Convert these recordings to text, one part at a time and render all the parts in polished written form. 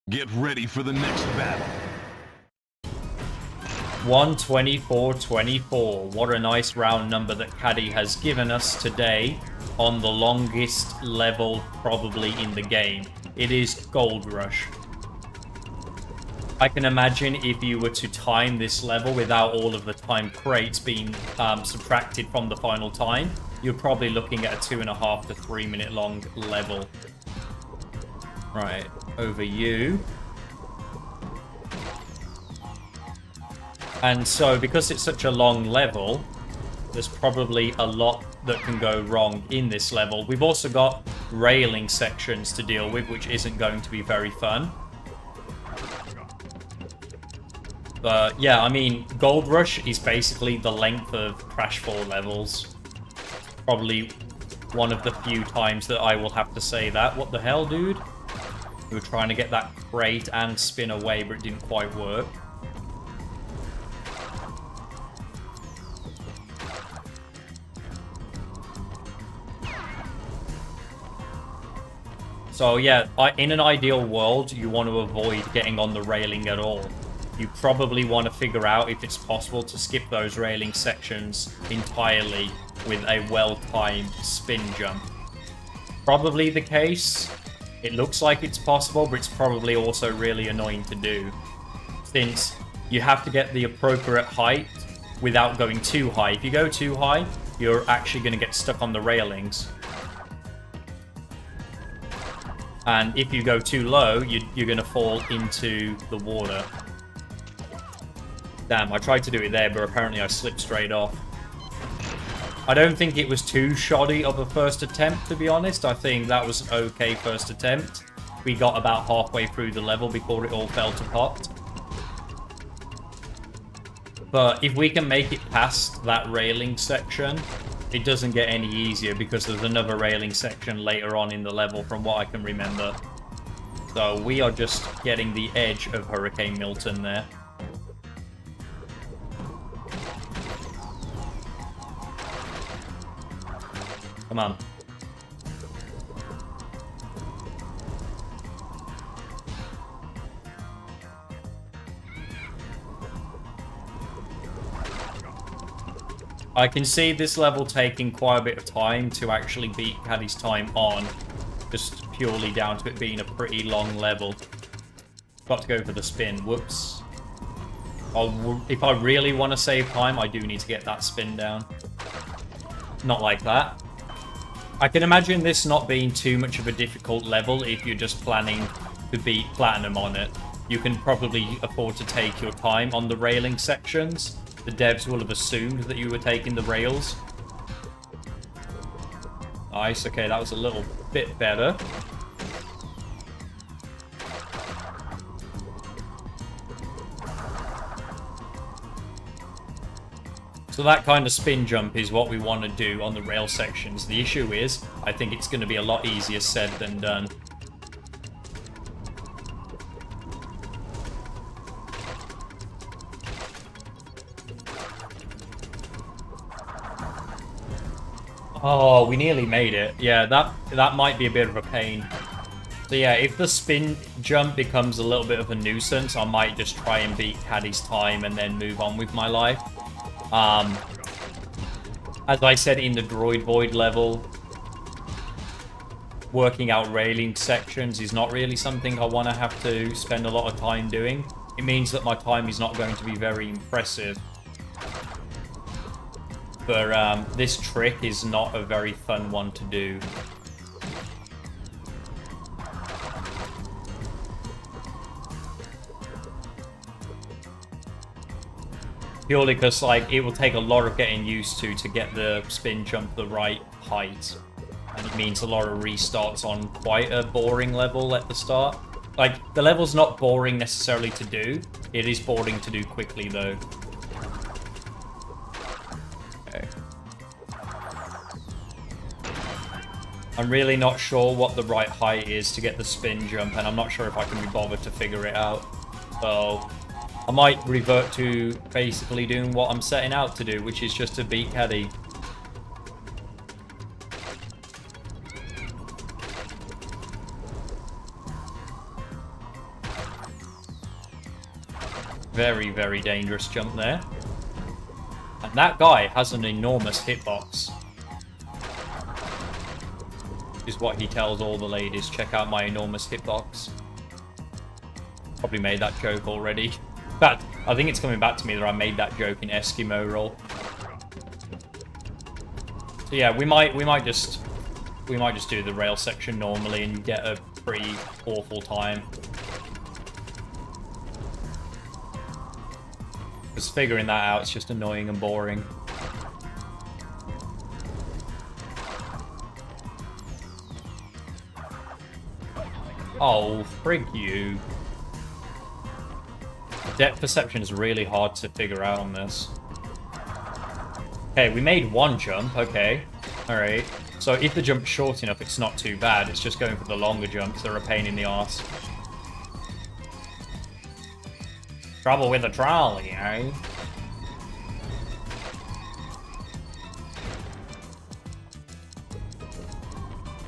Get ready for the next battle. 124-24. What a nice round number that Caddy has given us today on the longest level probably in the game. It is Gold Rush. I can imagine if you were to time this level without all of the time crates being subtracted from the final time, you're probably looking at a 2.5 to 3 minute long level. Right, over you. And so, because it's such a long level, there's probably a lot that can go wrong in this level. We've also got railing sections to deal with, which isn't going to be very fun. But yeah, I mean, Gold Rush is basically the length of Crash 4 levels. Probably one of the few times that I will have to say that. What the hell, dude? We were trying to get that crate and spin away, but it didn't quite work. So yeah, in an ideal world, you want to avoid getting on the railing at all. You probably want to figure out if it's possible to skip those railing sections entirely with a well-timed spin jump. Probably the case. It looks like it's possible, but it's probably also really annoying to do, since you have to get the appropriate height without going too high. If you go too high, you're actually going to get stuck on the railings. And if you go too low, you're going to fall into the water. Damn, I tried to do it there, but apparently I slipped straight off. I don't think it was too shoddy of a first attempt, to be honest. I think that was an okay first attempt. We got about halfway through the level before it all fell to pot. But if we can make it past that railing section, it doesn't get any easier because there's another railing section later on in the level from what I can remember. So we are just getting the edge of Hurricane Milton there. Come on. I can see this level taking quite a bit of time to actually beat Caddy's time on, just purely down to it being a pretty long level. Got to go for the spin. Whoops. If I really want to save time, I do need to get that spin down. Not like that. I can imagine this not being too much of a difficult level if you're just planning to beat Platinum on it. You can probably afford to take your time on the railing sections. The devs will have assumed that you were taking the rails. Nice, okay, that was a little bit better. So that kind of spin jump is what we want to do on the rail sections. The issue is, I think it's going to be a lot easier said than done. Oh, we nearly made it. Yeah, that might be a bit of a pain. So yeah, if the spin jump becomes a little bit of a nuisance, I might just try and beat Caddy's time and then move on with my life. As I said in the Droid Void level, working out railing sections is not really something I want to have to spend a lot of time doing. It means that my time is not going to be very impressive. But this trick is not a very fun one to do. Purely because, like, it will take a lot of getting used to get the spin jump the right height. And it means a lot of restarts on quite a boring level at the start. Like, the level's not boring necessarily to do. It is boring to do quickly, though. Okay. I'm really not sure what the right height is to get the spin jump, and I'm not sure if I can be bothered to figure it out. So I might revert to basically doing what I'm setting out to do, which is just to beat Caddy. Very, very dangerous jump there. And that guy has an enormous hitbox. Is what he tells all the ladies. Check out my enormous hitbox. Probably made that joke already. In fact, I think it's coming back to me that I made that joke in Eskimo roll. So yeah, we might just do the rail section normally and get a pretty awful time. Because figuring that out is just annoying and boring. Oh, frig you. Depth perception is really hard to figure out on this. Okay, we made one jump, okay. Alright. So if the jump's short enough, it's not too bad. It's just going for the longer jumps. They're a pain in the arse. Trouble with the trolley, eh?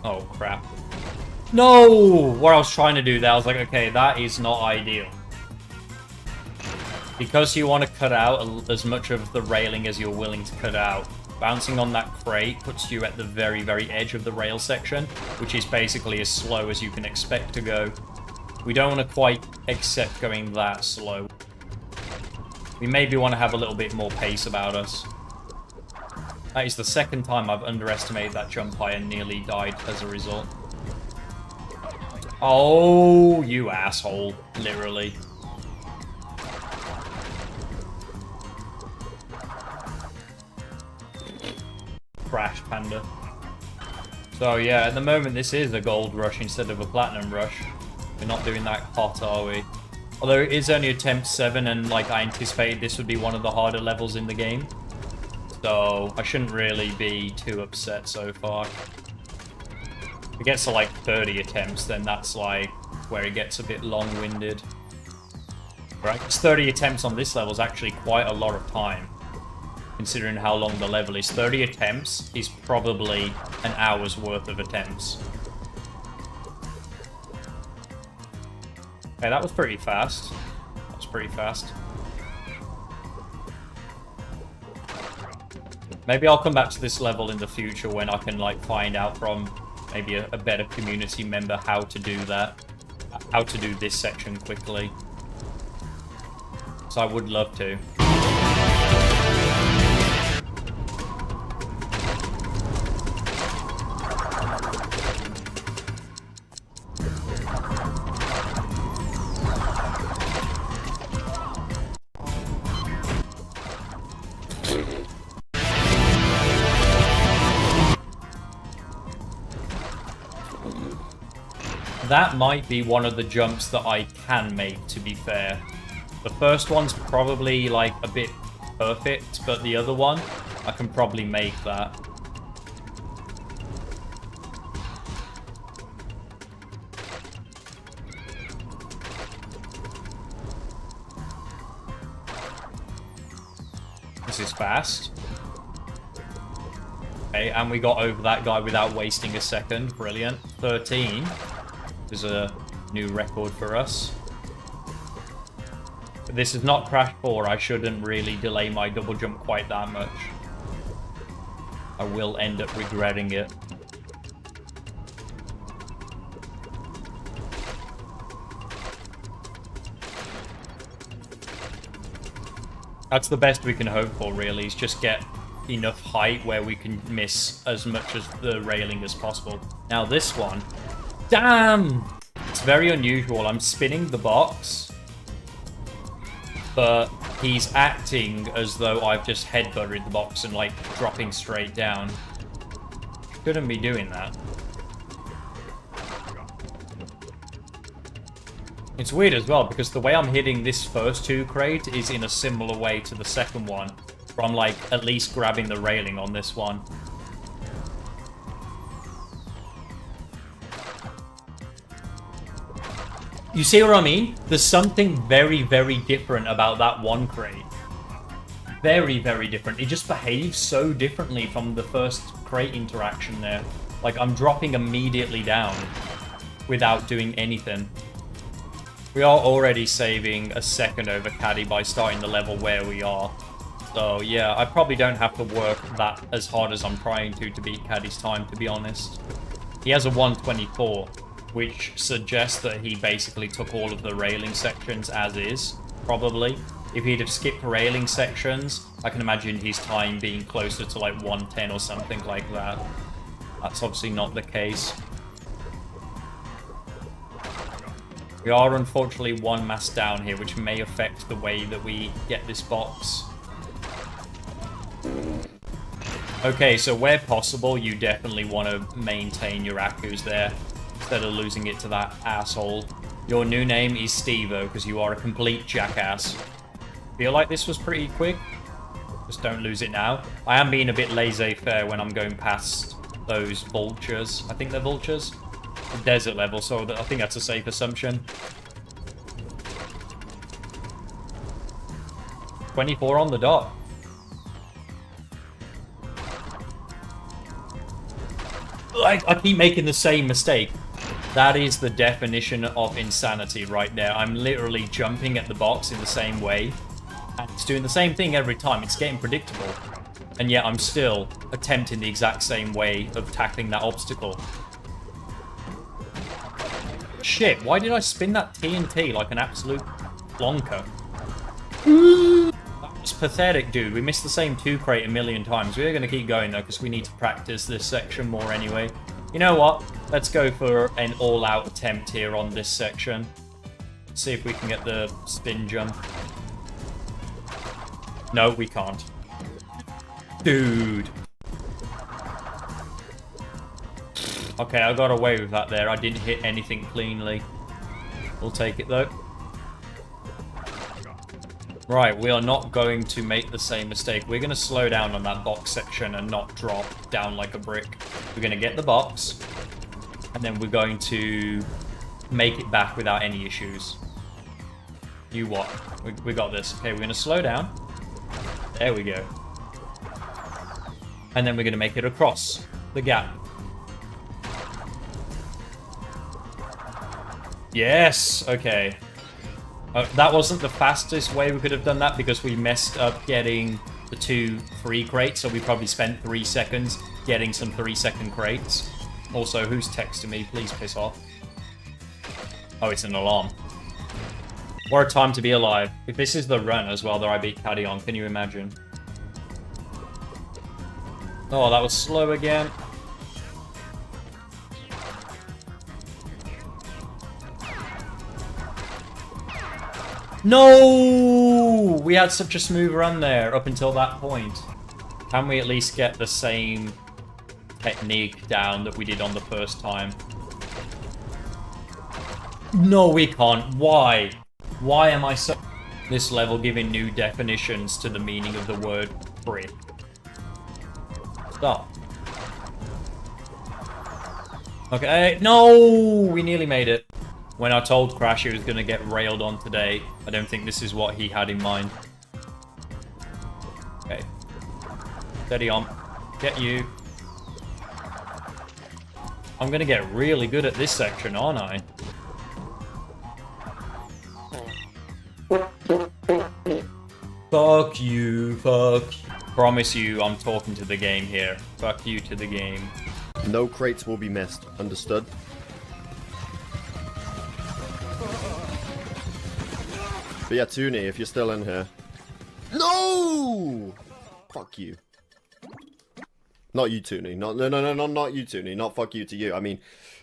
Oh, crap. No! What I was trying to do there, I was like, okay, that is not ideal. Because you want to cut out as much of the railing as you're willing to cut out, bouncing on that crate puts you at the very, very edge of the rail section, which is basically as slow as you can expect to go. We don't want to quite accept going that slow. We maybe want to have a little bit more pace about us. That is the second time I've underestimated that jump height and nearly died as a result. Oh, you asshole. Literally. Crash, Panda. So yeah, at the moment this is a gold rush instead of a platinum rush. We're not doing that hot, are we? Although it is only attempt 7 and like I anticipated this would be one of the harder levels in the game. So I shouldn't really be too upset so far. If it gets to like 30 attempts, then that's like where it gets a bit long-winded. Right, because 30 attempts on this level is actually quite a lot of time, considering how long the level is. 30 attempts is probably an hour's worth of attempts. Okay, that was pretty fast. That was pretty fast. Maybe I'll come back to this level in the future when I can like find out from maybe a better community member how to do that. How to do this section quickly. So I would love to. That might be one of the jumps that I can make, to be fair. The first one's probably like a bit perfect, but the other one, I can probably make that. This is fast. Okay, and we got over that guy without wasting a second. Brilliant. 13 is a new record for us. But this is not Crash 4. I shouldn't really delay my double jump quite that much. I will end up regretting it. That's the best we can hope for, really, is just get enough height where we can miss as much of the railing as possible. Now this one, damn! It's very unusual. I'm spinning the box, but he's acting as though I've just headbutted the box and like dropping straight down. Shouldn't be doing that. It's weird as well, because the way I'm hitting this first 2 crate is in a similar way to the second one, where I'm like at least grabbing the railing on this one. You see what I mean? There's something very, very different about that one crate. Very, very different. It just behaves so differently from the first crate interaction there. Like, I'm dropping immediately down without doing anything. We are already saving a second over Caddy by starting the level where we are. So yeah, I probably don't have to work that as hard as I'm trying to beat Caddy's time, to be honest. He has a 124, which suggests that he basically took all of the railing sections as is, probably. If he'd have skipped railing sections, I can imagine his time being closer to like 110 or something like that. That's obviously not the case. We are unfortunately one mass down here, which may affect the way that we get this box. Okay, so where possible, you definitely want to maintain your Akus there, instead of losing it to that asshole. Your new name is Steve-O, because you are a complete jackass. Feel like this was pretty quick? Just don't lose it now. I am being a bit laissez-faire when I'm going past those vultures. I think they're vultures? The desert level, so I think that's a safe assumption. 24 on the dot. I keep making the same mistake. That is the definition of insanity right there. I'm literally jumping at the box in the same way. And it's doing the same thing every time. It's getting predictable. And yet I'm still attempting the exact same way of tackling that obstacle. Shit, why did I spin that TNT like an absolute plonker? That was pathetic, dude. We missed the same 2 crate a million times. We're going to keep going, though, because we need to practice this section more anyway. You know what? Let's go for an all-out attempt here on this section. Let's see if we can get the spin jump. No, we can't. Dude. Okay, I got away with that there. I didn't hit anything cleanly. We'll take it, though. Right, we are not going to make the same mistake. We're going to slow down on that box section and not drop down like a brick. We're going to get the box, and then we're going to make it back without any issues. You what? We got this. Okay, we're going to slow down. There we go. And then we're going to make it across the gap. Yes! Okay. That wasn't the fastest way we could have done that because we messed up getting the 2 free crates, so we probably spent 3 seconds getting some 3-second crates. Also, who's texting me? Please piss off. Oh, it's an alarm. What a time to be alive. If this is the run as well that I beat Caddy on, can you imagine? Oh, that was slow again. No! We had such a smooth run there up until that point. Can we at least get the same technique down that we did on the first time? No, we can't. Why? Why am I so... This level giving new definitions to the meaning of the word free. Stop. Okay, no! We nearly made it. When I told Crash he was going to get railed on today, I don't think this is what he had in mind. Okay. Steady on. Get you. I'm going to get really good at this section, aren't I? Fuck you, fuck. Promise you I'm talking to the game here. Fuck you to the game. No crates will be missed. Understood? But yeah, Toonie, if you're still in here. No! Fuck you. Not you, Toonie. No, not you, Toonie. Not fuck you to you. I mean,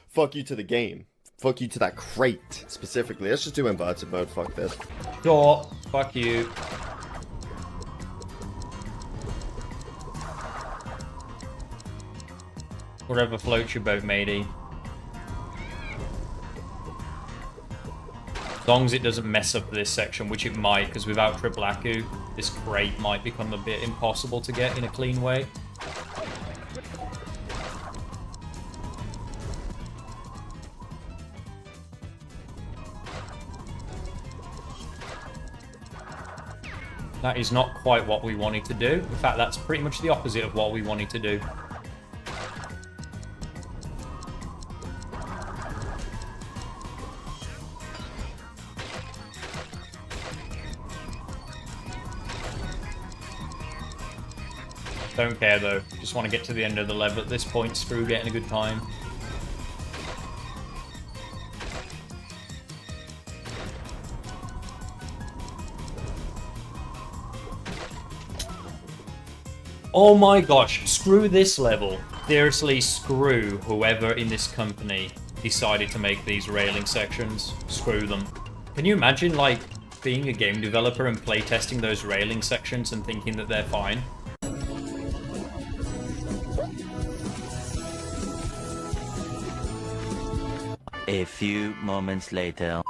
fuck you to the game. Fuck you to that crate, specifically. Let's just do inverted mode. Fuck this. Sure. Fuck you. Whatever floats your boat, matey. As long as it doesn't mess up this section, which it might, because without Triple Aku, this crate might become a bit impossible to get in a clean way. That is not quite what we wanted to do. In fact, that's pretty much the opposite of what we wanted to do. Don't care though. Just want to get to the end of the level at this point. Screw getting a good time. Oh my gosh, screw this level. Seriously, screw whoever in this company decided to make these railing sections. Screw them. Can you imagine, like, being a game developer and playtesting those railing sections and thinking that they're fine? A few moments later.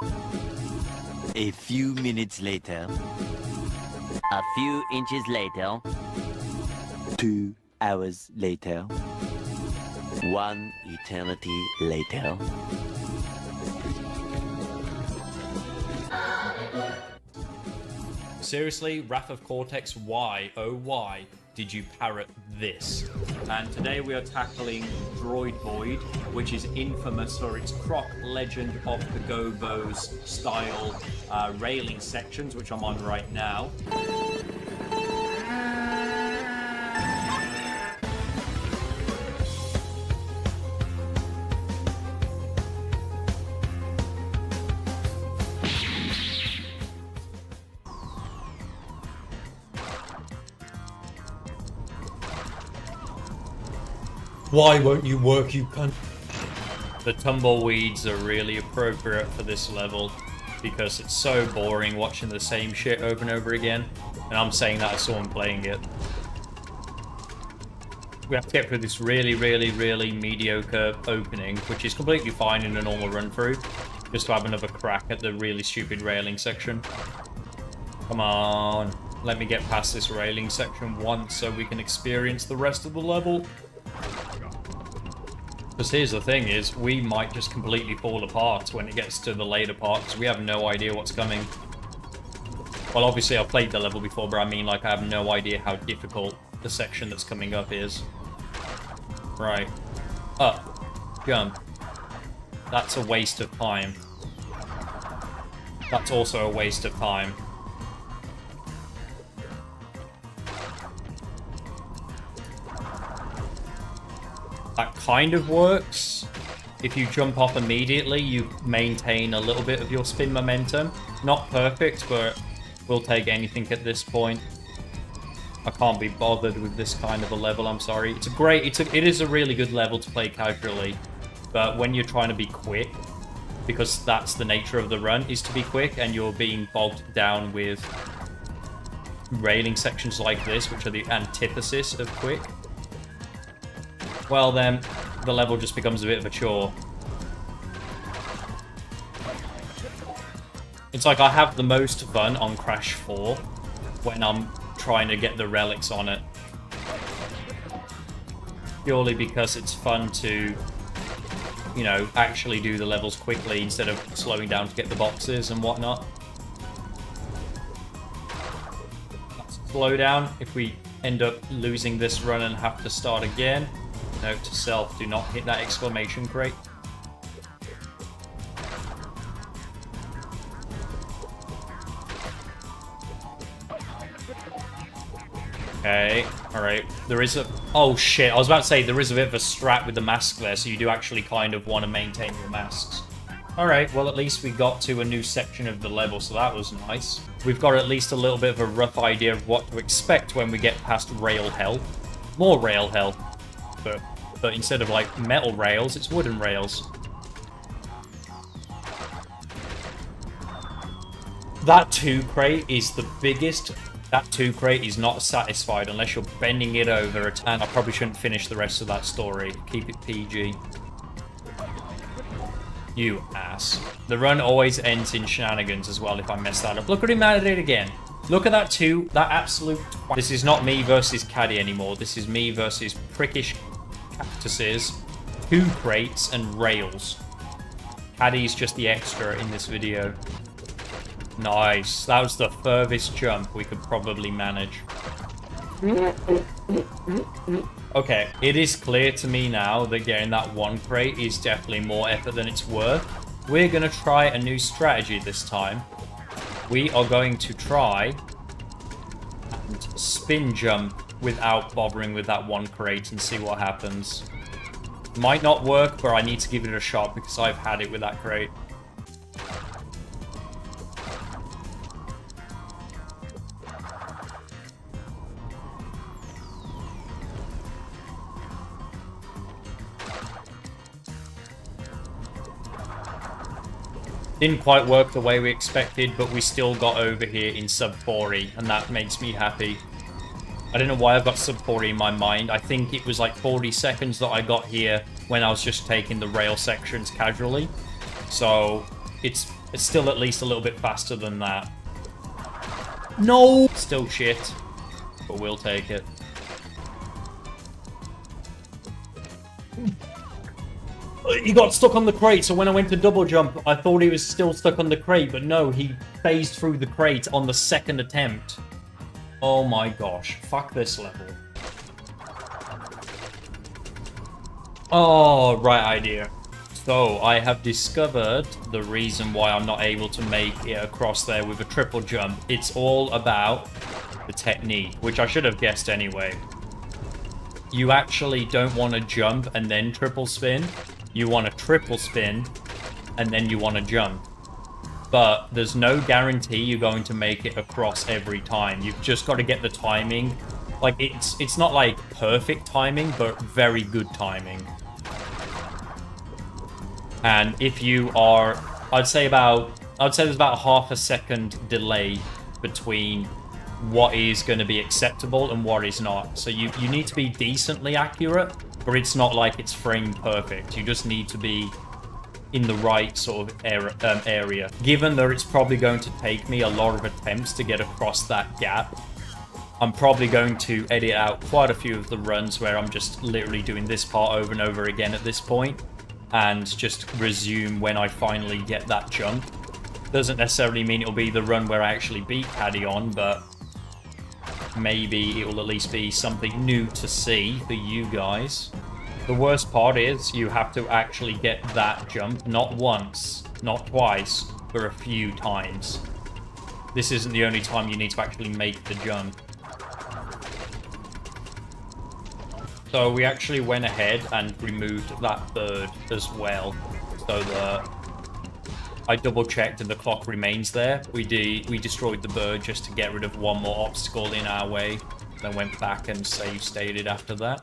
A few minutes later. A few inches later. 2 hours later. 1 eternity later. Seriously, Wrath of Cortex, why, oh why, did you parrot this? And today we are tackling Droid Void, which is infamous for its Croc Legend of the Gobos style railing sections, which I'm on right now. Why won't you work, you cunt? The tumbleweeds are really appropriate for this level because it's so boring watching the same shit over and over again. And I'm saying that as someone playing it. We have to get through this really, really, really mediocre opening, which is completely fine in a normal run-through, just to have another crack at the really stupid railing section. Come on, let me get past this railing section once so we can experience the rest of the level. Because here's the thing is, we might just completely fall apart when it gets to the later part, because we have no idea what's coming. Well, obviously I've played the level before, but I mean, like, I have no idea how difficult the section that's coming up is. Right. Up. Jump. That's a waste of time. That's also a waste of time. That kind of works. If you jump off immediately, you maintain a little bit of your spin momentum. Not perfect, but we'll take anything at this point. I can't be bothered with this kind of a level, I'm sorry. It is a really good level to play casually, but when you're trying to be quick, because that's the nature of the run, is to be quick, and you're being bogged down with railing sections like this, which are the antithesis of quick, well then, the level just becomes a bit of a chore. It's like I have the most fun on Crash 4 when I'm trying to get the relics on it. Purely because it's fun to, you know, actually do the levels quickly instead of slowing down to get the boxes and whatnot. That's a slowdown. If we end up losing this run and have to start again, note to self, do not hit that exclamation crate. Okay, alright. There is a... Oh shit, I was about to say there is a bit of a strat with the mask there, so you do actually kind of want to maintain your masks. Alright, well at least we got to a new section of the level, so that was nice. We've got at least a little bit of a rough idea of what to expect when we get past rail hell. More rail hell. But instead of like metal rails, it's wooden rails. That 2 crate is the biggest. That 2 crate is not satisfied unless you're bending it over. And I probably shouldn't finish the rest of that story. Keep it PG. You ass. The run always ends in shenanigans as well if I mess that up. Look at him at it again. Look at that 2. That absolute... This is not me versus Caddy anymore. This is me versus prickish cactuses, 2 crates, and rails. Caddy's just the extra in this video. Nice. That was the furthest jump we could probably manage. Okay, it is clear to me now that getting that 1 crate is definitely more effort than it's worth. We're going to try a new strategy this time. We are going to try and spin jump without bothering with that one crate and see what happens. Might not work, but I need to give it a shot because I've had it with that crate. Didn't quite work the way we expected, but we still got over here in sub 40, and that makes me happy. I don't know why I've got sub 40 in my mind. I think it was like 40 seconds that I got here when I was just taking the rail sections casually. So it's still at least a little bit faster than that. No! Still shit, but we'll take it. He got stuck on the crate, so when I went to double jump, I thought he was still stuck on the crate, but no, he phased through the crate on the second attempt. Oh my gosh, fuck this level. Oh, right idea. So, I have discovered the reason why I'm not able to make it across there with a triple jump. It's all about the technique, which I should have guessed anyway. You actually don't want to jump and then triple spin. You want to triple spin, and then you want to jump. But there's no guarantee you're going to make it across every time. You've just got to get the timing. Like, it's not like perfect timing, but very good timing. And if you are, I'd say there's about half a second delay between what is going to be acceptable and what is not. So you need to be decently accurate, but it's not like it's framed perfect. You just need to be in the right sort of area. Given that it's probably going to take me a lot of attempts to get across that gap, I'm probably going to edit out quite a few of the runs where I'm just literally doing this part over and over again at this point, and just resume when I finally get that jump. Doesn't necessarily mean it'll be the run where I actually beat Paddy on, but maybe it will at least be something new to see for you guys. The worst part is you have to actually get that jump, not once, not twice, but a few times. This isn't the only time you need to actually make the jump. So we actually went ahead and removed that bird as well, so that I double checked and the clock remains there. We destroyed the bird just to get rid of one more obstacle in our way, then went back and save stated after that.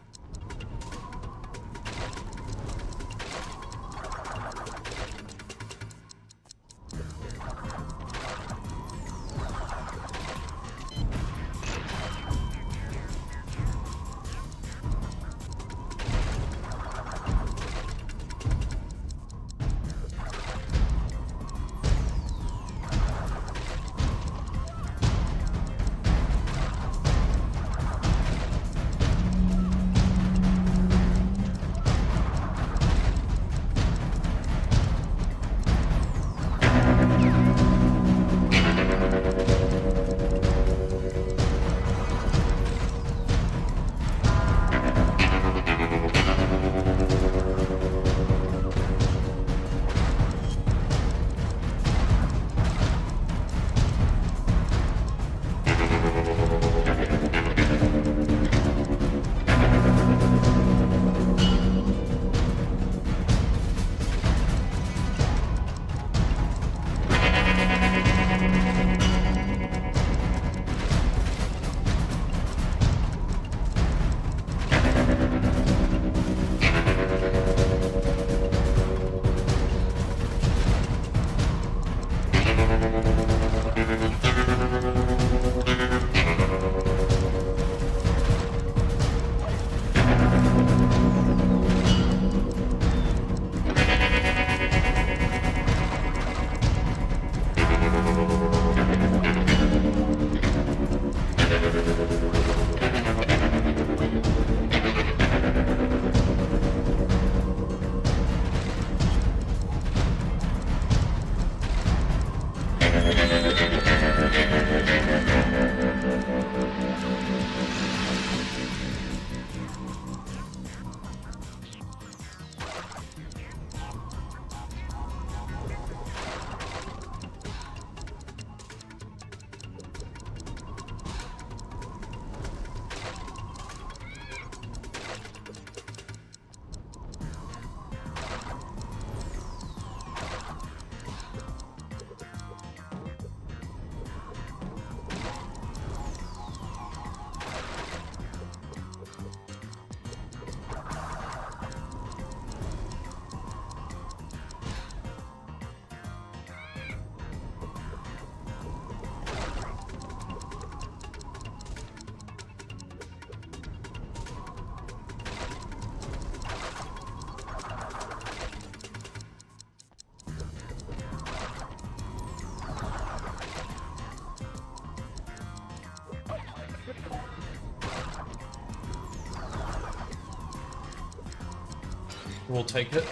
We'll take it.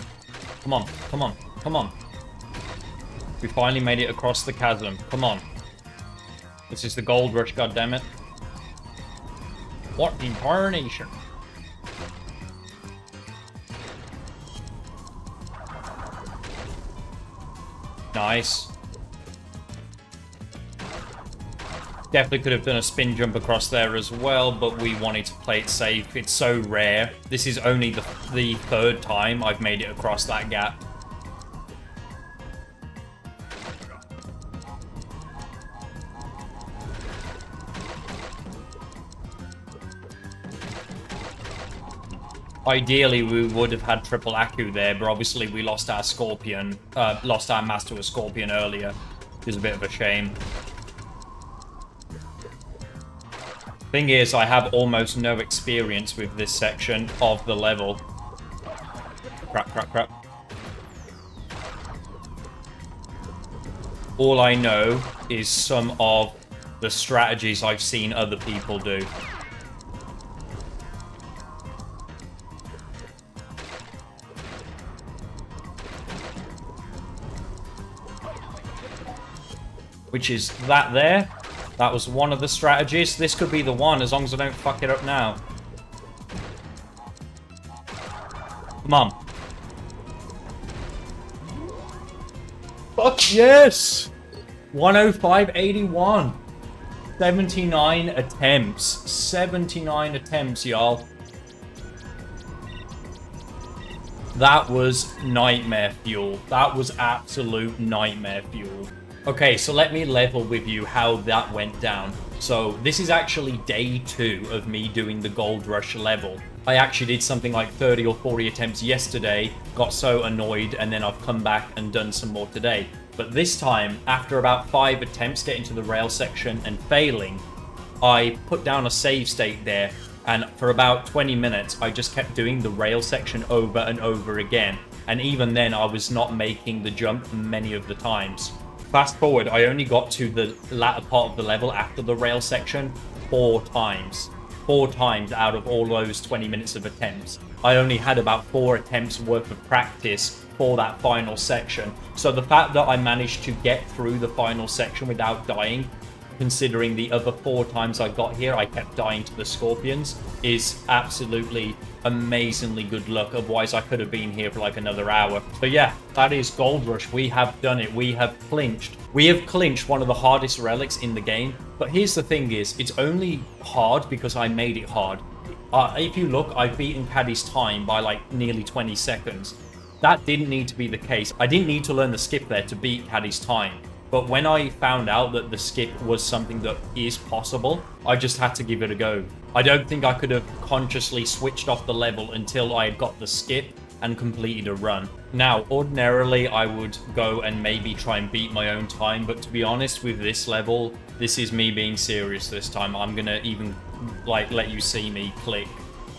Come on, come on, come on. We finally made it across the chasm. Come on. This is the gold rush, goddammit. What in tarnation? Nice. Definitely could have done a spin jump across there as well, but we wanted to play it safe. It's so rare. This is only the third time I've made it across that gap. Ideally, we would have had triple Aku there, but obviously we lost our Scorpion, lost our Master with Scorpion earlier. Which is a bit of a shame. Thing is, I have almost no experience with this section of the level. Crap, crap, crap. All I know is some of the strategies I've seen other people do. Which is that there. That was one of the strategies. This could be the one, as long as I don't fuck it up now. Come on. Fuck yes! 105.81. 79 attempts. 79 attempts, y'all. That was nightmare fuel. That was absolute nightmare fuel. Okay, so let me level with you how that went down. So this is actually day 2 of me doing the Gold Rush level. I actually did something like 30 or 40 attempts yesterday, got so annoyed, and then I've come back and done some more today. But this time, after about 5 attempts getting to the rail section and failing, I put down a save state there, and for about 20 minutes, I just kept doing the rail section over and over again. And even then, I was not making the jump many of the times. Fast forward, I only got to the latter part of the level after the rail section 4 times. 4 times out of all those 20 minutes of attempts. I only had about 4 attempts worth of practice for that final section. So the fact that I managed to get through the final section without dying, considering the other 4 times I got here, I kept dying to the Scorpions, is absolutely amazingly good luck. Otherwise, I could have been here for like another hour. But yeah, that is Gold Rush. We have done it. We have clinched. We have clinched one of the hardest relics in the game. But here's the thing is, it's only hard because I made it hard. If you look, I've beaten Caddy's time by like nearly 20 seconds. That didn't need to be the case. I didn't need to learn the skip there to beat Caddy's time. But when I found out that the skip was something that is possible, I just had to give it a go. I don't think I could have consciously switched off the level until I had got the skip and completed a run. Now, ordinarily, I would go and maybe try and beat my own time, but to be honest, with this level, this is me being serious this time. I'm gonna even, like, let you see me click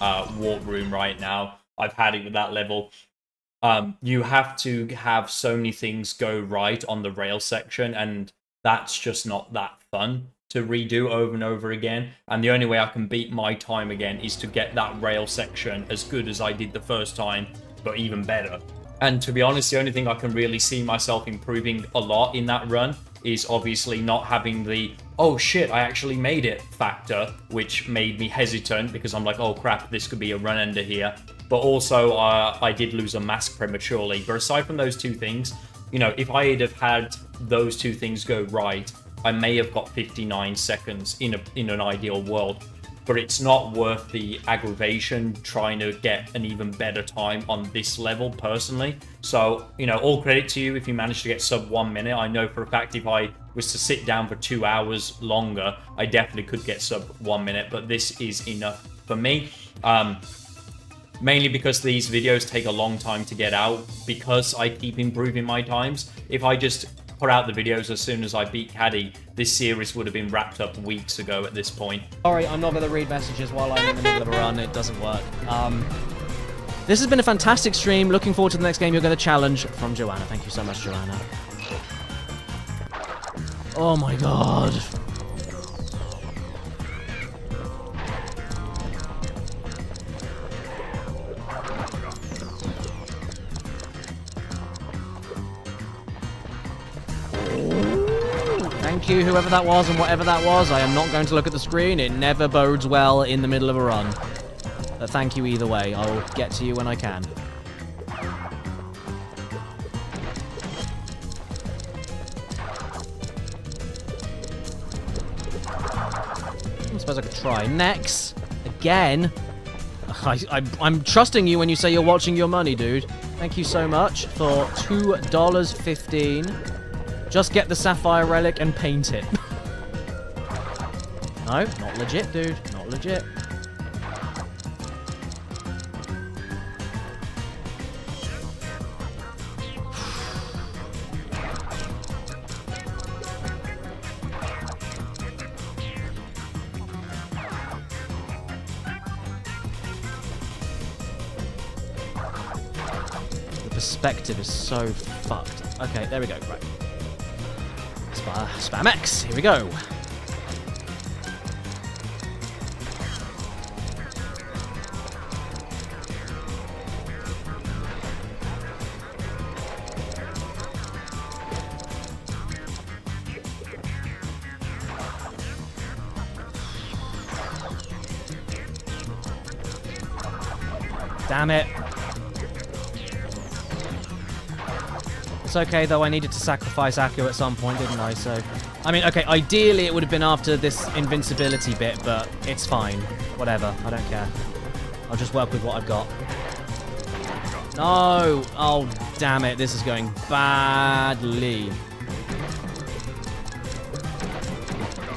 Warp Room right now. I've had it with that level. You have to have so many things go right on the rail section, and that's just not that fun to redo over and over again. And the only way I can beat my time again is to get that rail section as good as I did the first time, but even better. And to be honest, the only thing I can really see myself improving a lot in that run is obviously not having the, oh shit, I actually made it factor, which made me hesitant because I'm like, oh crap, this could be a run ender here. But also, I did lose a mask prematurely. But aside from those 2 things, you know, if I had had those 2 things go right, I may have got 59 seconds in an ideal world. But it's not worth the aggravation trying to get an even better time on this level, personally. So, you know, all credit to you if you managed to get sub 1 minute. I know for a fact if I was to sit down for 2 hours longer, I definitely could get sub 1 minute. But this is enough for me. Mainly because these videos take a long time to get out because I keep improving my times. If I just put out the videos as soon as I beat Caddy, this series would have been wrapped up weeks ago at this point. Sorry, I'm not going to read messages while I'm in the middle of a run. It doesn't work. This has been a fantastic stream. Looking forward to the next game you're going to challenge from Joanna. Thank you so much, Joanna. Oh my god. you, whoever that was and whatever that was. I am not going to look at the screen. It never bodes well in the middle of a run. But thank you either way. I'll get to you when I can. I suppose I could try. Next. Again. I'm trusting you when you say you're watching your money, dude. Thank you so much for $2.15. Just get the sapphire relic and paint it. No, not legit, dude. Not legit. Perspective is so fucked. Okay, there we go. Right. Spam X. Here we go. Damn it. It's okay, though. I needed to sacrifice Akio at some point, didn't I? So, I mean, okay, ideally it would have been after this invincibility bit, but it's fine. Whatever. I don't care. I'll just work with what I've got. No! Oh, damn it. This is going badly.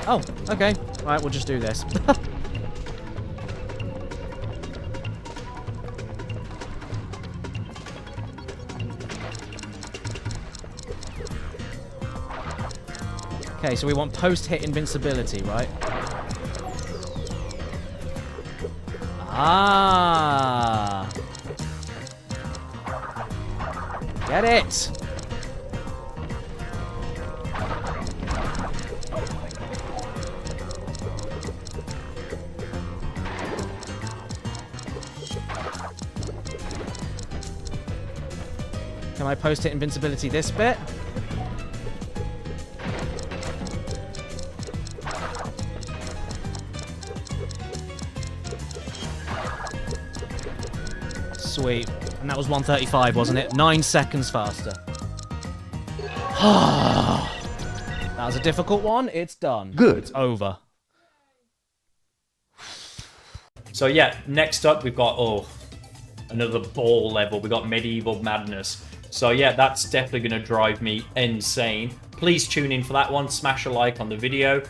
Oh, okay. All right, we'll just do this. Okay, so we want post-hit invincibility, right? Ah! Get it! Can I post-hit invincibility this bit? Sweet. And that was 135, wasn't it? 9 seconds faster. That was a difficult one. It's done. Good. It's over. So yeah, next up we've got, another ball level. We got Medieval Madness. So yeah, that's definitely going to drive me insane. Please tune in for that one. Smash a like on the video.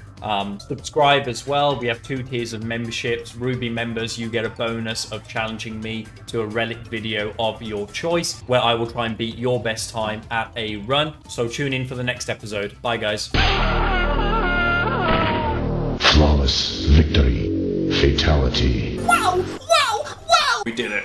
Subscribe as well. We have 2 tiers of memberships. Ruby members, you get a bonus of challenging me to a relic video of your choice, where I will try and beat your best time at a run. So tune in for the next episode. Bye, guys. Flawless victory. Fatality. We did it.